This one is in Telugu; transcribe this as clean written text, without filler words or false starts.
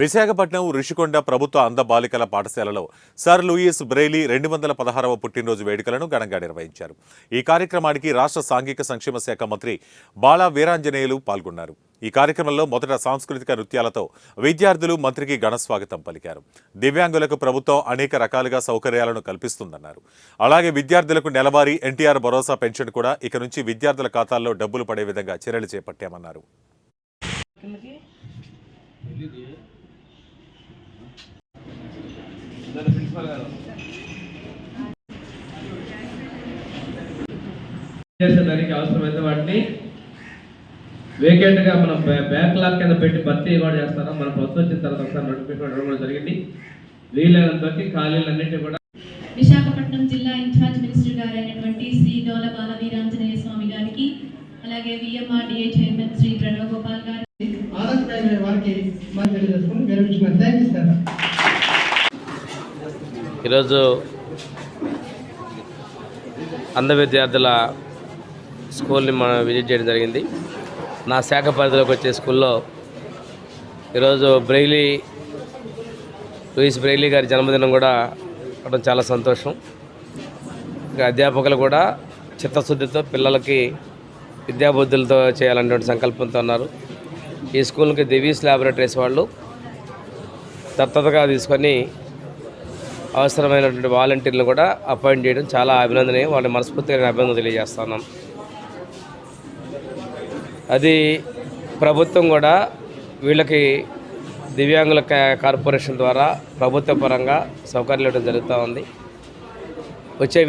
విశాఖపట్నం రుషికొండ ప్రభుత్వ అంధ బాలికల పాఠశాలలో సర్ లూయిస్ బ్రెయిలీ 216వ పుట్టినరోజు వేడుకలను ఘనంగా నిర్వహించారు. ఈ కార్యక్రమానికి రాష్ట్ర సాంఘిక సంక్షేమ శాఖ మంత్రి బాలా వీరాంజనేయులు పాల్గొన్నారు. ఈ కార్యక్రమంలో మొదట సాంస్కృతిక నృత్యాలతో విద్యార్థులు మంత్రికి ఘనస్వాగతం పలికారు. దివ్యాంగులకు ప్రభుత్వం అనేక రకాలుగా సౌకర్యాలను కల్పిస్తుందన్నారు. అలాగే విద్యార్థులకు నెలవారీ ఎన్టీఆర్ భరోసా పెన్షన్ కూడా ఇక నుంచి విద్యార్థుల ఖాతాల్లో డబ్బులు పడే విధంగా చర్యలు చేపట్టామన్నారు. చేసేదానికి అవసరమైతే వాటిని వేకెంట్గా మనం బ్యాక్లాగ్ కింద పెట్టి భర్తీ కూడా చేస్తారా. మన ప్రభుత్వం వచ్చిన తర్వాత ఒకసారి నోటిఫికేషన్ ఇవ్వడం జరిగింది. వీలైనంత వరకు ఖాళీలన్నింటినీ కూడా విశాఖపట్నం జిల్లా ఇన్ఛార్జ్ మినిస్టర్ గారైనటువంటి శ్రీ డోల బాల వీరాంజనేయ స్వామి గారికి, అలాగే విఎంఆర్డీఏ చైర్మన్ శ్రీ ప్రణవ్ గోపాల్ గారికి ఈరోజు అంధ విద్యార్థుల స్కూల్ని మనం విజిట్ చేయడం జరిగింది. నా శాఖ పరిధిలోకి వచ్చే స్కూల్లో ఈరోజు లూయిస్ బ్రెయిలీ గారి జన్మదినం కూడా అవడం చాలా సంతోషం. ఇంకా అధ్యాపకులు కూడా చిత్తశుద్ధితో పిల్లలకి విద్యాబుద్ధులతో చేయాలనేటువంటి సంకల్పంతో ఉన్నారు. ఈ స్కూల్కి దివీస్ ల్యాబొరేటరీస్ వాళ్ళు దత్తతగా తీసుకొని అవసరమైనటువంటి వాలంటీర్లు కూడా అపాయింట్ చేయడం చాలా అభినందనీయం. వాళ్ళని మనస్ఫూర్తిగా అభినందన తెలియజేస్తున్నాను. అది ప్రభుత్వం కూడా వీళ్ళకి దివ్యాంగుల కార్పొరేషన్ ద్వారా ప్రభుత్వ పరంగా సౌకర్యాలు ఇవ్వడం జరుగుతూ ఉంది. వచ్చే